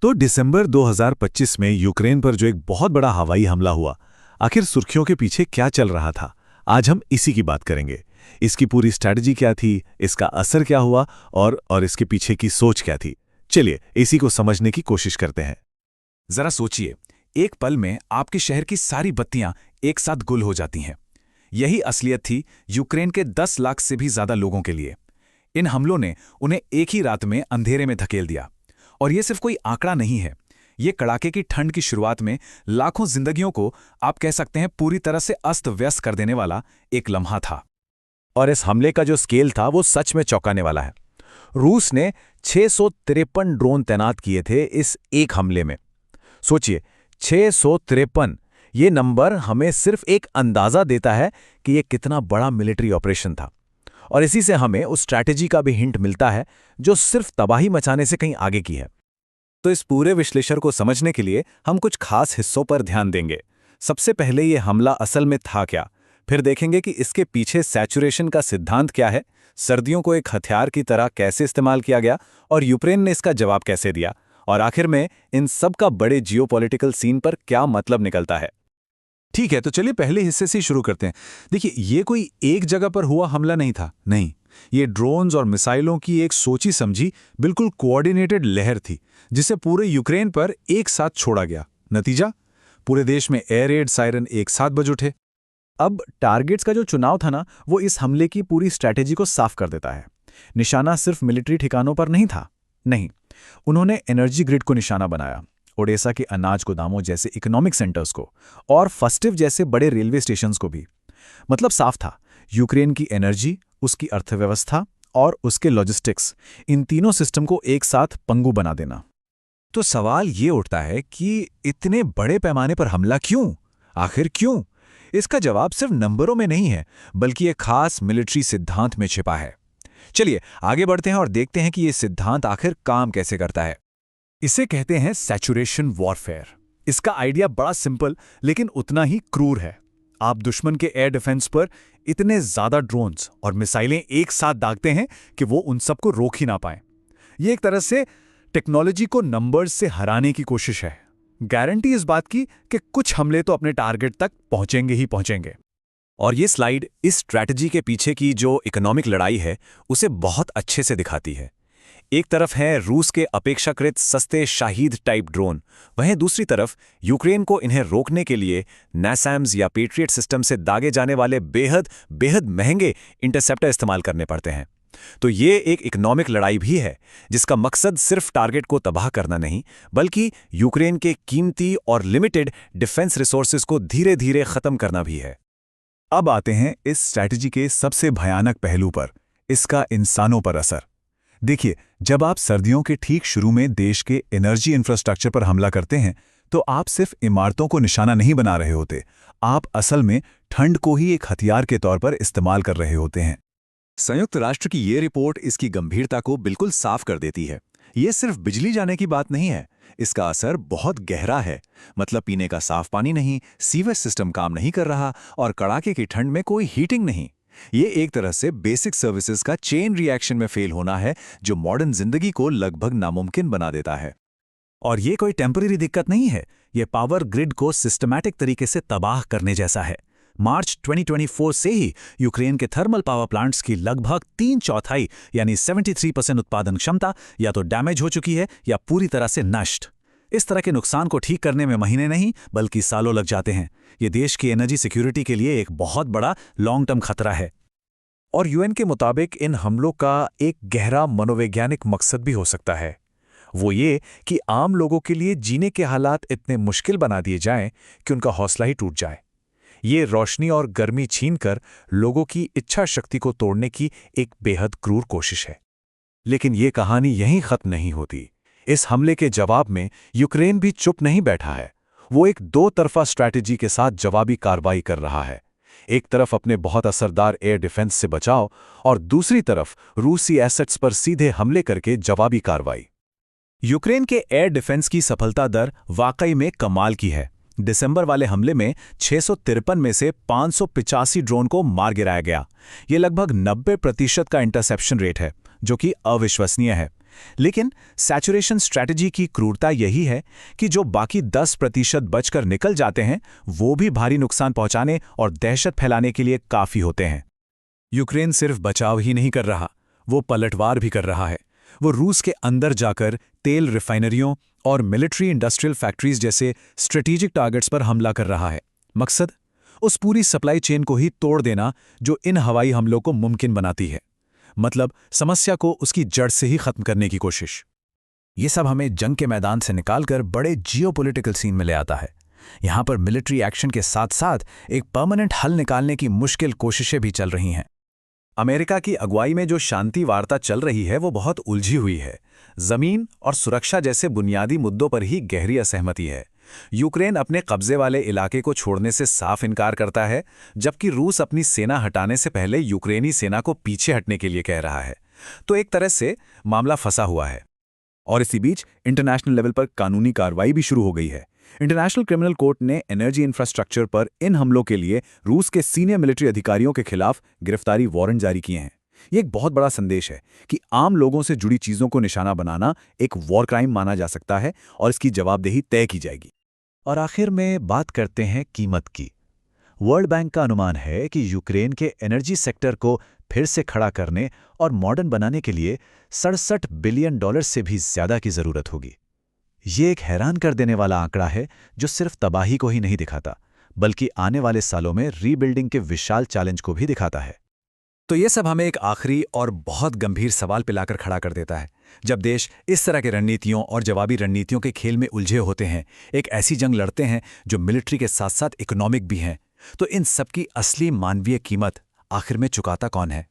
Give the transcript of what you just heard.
तो दिसंबर 2025 में यूक्रेन पर जो एक बहुत बड़ा हवाई हमला हुआ, आखिर सुर्खियों के पीछे क्या चल रहा था? आज हम इसी की बात करेंगे। इसकी पूरी स्ट्रैटेजी क्या थी, इसका असर क्या हुआ और इसके पीछे की सोच क्या थी। चलिए इसी को समझने की कोशिश करते हैं। जरा सोचिए, एक पल में आपके शहर की सारी बत्तियां एक साथ गुल हो जाती हैं। यही असलियत थी यूक्रेन के 10 लाख से भी ज्यादा लोगों के लिए। इन हमलों ने उन्हें एक ही रात में अंधेरे में धकेल दिया। और ये सिर्फ कोई आंकड़ा नहीं है, ये कड़ाके की ठंड की शुरुआत में लाखों जिंदगियों को, आप कह सकते हैं, पूरी तरह से अस्त व्यस्त कर देने वाला एक लम्हा था। और इस हमले का जो स्केल था वो सच में चौंकाने वाला है। रूस ने 653 ड्रोन तैनात किए थे इस एक हमले में। सोचिए, 653, ये नंबर हमें सिर्फ एक अंदाजा देता है कि ये कितना बड़ा मिलिट्री ऑपरेशन था। और इसी से हमें उस स्ट्रैटेजी का भी हिंट मिलता है जो सिर्फ तबाही मचाने से कहीं आगे की है। तो इस पूरे विश्लेषण को समझने के लिए हम कुछ खास हिस्सों पर ध्यान देंगे। सबसे पहले ये हमला असल में था क्या, फिर देखेंगे कि इसके पीछे सैचुरेशन का सिद्धांत क्या है, सर्दियों को एक हथियार की तरह कैसे इस्तेमाल किया गया और यूक्रेन ने इसका जवाब कैसे दिया, और आखिर में इन सब का बड़े जियोपॉलिटिकल सीन पर क्या मतलब निकलता है। ठीक है, तो चलिए पहले हिस्से से शुरू करते हैं। देखिए, ये कोई एक जगह पर हुआ हमला नहीं था, नहीं, ये ड्रोन्स और मिसाइलों की एक सोची समझी, बिल्कुल कोऑर्डिनेटेड लहर थी, जिसे पूरे यूक्रेन पर एक साथ छोड़ा गया। नतीजा, पूरे देश में एयर रेड सायरन एक साथ बज उठे। अब टारगेट्स का जो चुनाव था ना, वो इस हमले की पूरी स्ट्रैटेजी को साफ कर देता है। निशाना सिर्फ मिलिट्री ठिकानों पर नहीं था, नहीं, उन्होंने एनर्जी ग्रिड को निशाना बनाया, ओडेसा के अनाज गोदामों जैसे इकोनॉमिक सेंटर्स को, और फस्टिव जैसे बड़े रेलवे स्टेशंस को भी। मतलब साफ था, यूक्रेन की एनर्जी, उसकी अर्थव्यवस्था और उसके लॉजिस्टिक्स, इन तीनों सिस्टम को एक साथ पंगु बना देना। तो सवाल ये उठता है कि इतने बड़े पैमाने पर हमला क्यों? आखिर क्यों? इसका जवाब सिर्फ नंबरों में नहीं है, बल्कि एक खास मिलिट्री सिद्धांत में छिपा है। चलिए आगे बढ़ते हैं और देखते हैं कि ये सिद्धांत आखिर काम कैसे करता है। इसे कहते हैं सैचुरेशन वॉरफेयर। इसका आइडिया बड़ा सिंपल लेकिन उतना ही क्रूर है। आप दुश्मन के एयर डिफेंस पर इतने ज्यादा ड्रोन्स और मिसाइलें एक साथ दागते हैं कि वो उन सबको रोक ही ना पाएं। ये एक तरह से टेक्नोलॉजी को नंबर्स से हराने की कोशिश है। गारंटी इस बात की कि कुछ हमले तो अपने टारगेट तक पहुंचेंगे ही पहुंचेंगे। और ये स्लाइड इस स्ट्रैटेजी के पीछे की जो इकोनॉमिक लड़ाई है उसे बहुत अच्छे से दिखाती है। एक तरफ है रूस के अपेक्षाकृत सस्ते शाहीद टाइप ड्रोन, वहीं दूसरी तरफ यूक्रेन को इन्हें रोकने के लिए नैसैम्स या पेट्रियट सिस्टम से दागे जाने वाले बेहद बेहद महंगे इंटरसेप्टर इस्तेमाल करने पड़ते हैं। तो ये एक इकोनॉमिक लड़ाई भी है जिसका मकसद सिर्फ टारगेट को तबाह करना नहीं, बल्कि यूक्रेन के कीमती और लिमिटेड डिफेंस रिसोर्सेज को धीरे धीरे खत्म करना भी है। अब आते हैं इस स्ट्रैटेजी के सबसे भयानक पहलू पर, इसका इंसानों पर असर। देखिए, जब आप सर्दियों के ठीक शुरू में देश के एनर्जी इंफ्रास्ट्रक्चर पर हमला करते हैं तो आप सिर्फ इमारतों को निशाना नहीं बना रहे होते, आप असल में ठंड को ही एक हथियार के तौर पर इस्तेमाल कर रहे होते हैं। संयुक्त राष्ट्र की ये रिपोर्ट इसकी गंभीरता को बिल्कुल साफ कर देती है। ये सिर्फ बिजली जाने की बात नहीं है, इसका असर बहुत गहरा है। मतलब पीने का साफ पानी नहीं, सीवेज सिस्टम काम नहीं कर रहा और कड़ाके की ठंड में कोई हीटिंग नहीं। ये एक तरह से बेसिक सर्विसेज का चेन रिएक्शन में फेल होना है, जो मॉडर्न जिंदगी को लगभग नामुमकिन बना देता है। और ये कोई टेम्पररी दिक्कत नहीं है, ये पावर ग्रिड को सिस्टमैटिक तरीके से तबाह करने जैसा है। मार्च 2024 से ही यूक्रेन के थर्मल पावर प्लांट्स की लगभग 3/4 यानी 73% उत्पादन क्षमता या तो डैमेज हो चुकी है या पूरी तरह से नष्ट। इस तरह के नुकसान को ठीक करने में महीने नहीं बल्कि सालों लग जाते हैं। ये देश की एनर्जी सिक्योरिटी के लिए एक बहुत बड़ा लॉन्ग टर्म खतरा है। और यूएन के मुताबिक इन हमलों का एक गहरा मनोवैज्ञानिक मकसद भी हो सकता है। वो ये कि आम लोगों के लिए जीने के हालात इतने मुश्किल बना दिए जाएं कि उनका हौसला ही टूट जाए। ये रोशनी और गर्मी छीनकर लोगों की इच्छा शक्ति को तोड़ने की एक बेहद क्रूर कोशिश है। लेकिन ये कहानी यहीं खत्म नहीं होती। इस हमले के जवाब में यूक्रेन भी चुप नहीं बैठा है। वो एक दो तरफा स्ट्रैटेजी के साथ जवाबी कार्रवाई कर रहा है। एक तरफ अपने बहुत असरदार एयर डिफेंस से बचाव और दूसरी तरफ रूसी एसेट्स पर सीधे हमले करके जवाबी कार्रवाई। यूक्रेन के एयर डिफेंस की सफलता दर वाकई में कमाल की है। दिसंबर वाले हमले में 653 में से 585 ड्रोन को मार गिराया गया। ये लगभग 90% का इंटरसेप्शन रेट है, जो कि अविश्वसनीय है। लेकिन सैचुरेशन स्ट्रैटेजी की क्रूरता यही है कि जो बाकी 10% बचकर निकल जाते हैं वो भी भारी नुकसान पहुंचाने और दहशत फैलाने के लिए काफ़ी होते हैं। यूक्रेन सिर्फ बचाव ही नहीं कर रहा, वो पलटवार भी कर रहा है। वो रूस के अंदर जाकर तेल रिफाइनरियों और मिलिट्री इंडस्ट्रियल फैक्ट्रीज जैसे स्ट्रेटेजिक टारगेट्स पर हमला कर रहा है। मकसद उस पूरी सप्लाई चेन को ही तोड़ देना जो इन हवाई हमलों को मुमकिन बनाती है। मतलब समस्या को उसकी जड़ से ही खत्म करने की कोशिश। ये सब हमें जंग के मैदान से निकालकर बड़े जियोपॉलिटिकल सीन में ले आता है। यहाँ पर मिलिट्री एक्शन के साथ साथ एक परमानेंट हल निकालने की मुश्किल कोशिशें भी चल रही हैं। अमेरिका की अगुवाई में जो शांति वार्ता चल रही है वो बहुत उलझी हुई है। जमीन और सुरक्षा जैसे बुनियादी मुद्दों पर ही गहरी असहमति है। यूक्रेन अपने कब्जे वाले इलाके को छोड़ने से साफ इनकार करता है, जबकि रूस अपनी सेना हटाने से पहले यूक्रेनी सेना को पीछे हटने के लिए कह रहा है। तो एक तरह से मामला फंसा हुआ है। और इसी बीच इंटरनेशनल लेवल पर कानूनी कार्रवाई भी शुरू हो गई है। इंटरनेशनल क्रिमिनल कोर्ट ने एनर्जी इंफ्रास्ट्रक्चर पर इन हमलों के लिए रूस के सीनियर मिलिट्री अधिकारियों के खिलाफ गिरफ्तारी वारंट जारी किए हैं। ये एक बहुत बड़ा संदेश है कि आम लोगों से जुड़ी चीजों को निशाना बनाना एक वॉर क्राइम माना जा सकता है और इसकी जवाबदेही तय की जाएगी। और आखिर में बात करते हैं कीमत की। वर्ल्ड बैंक का अनुमान है कि यूक्रेन के एनर्जी सेक्टर को फिर से खड़ा करने और मॉडर्न बनाने के लिए $67 बिलियन से भी ज्यादा की जरूरत होगी। ये एक हैरान कर देने वाला आंकड़ा है जो सिर्फ तबाही को ही नहीं दिखाता, बल्कि आने वाले सालों में रीबिल्डिंग के विशाल चैलेंज को भी दिखाता है। तो ये सब हमें एक आखिरी और बहुत गंभीर सवाल पे लाकर खड़ा कर देता है। जब देश इस तरह के रणनीतियों और जवाबी रणनीतियों के खेल में उलझे होते हैं, एक ऐसी जंग लड़ते हैं जो मिलिट्री के साथ साथ इकोनॉमिक भी हैं, तो इन सब की असली मानवीय कीमत आखिर में चुकाता कौन है?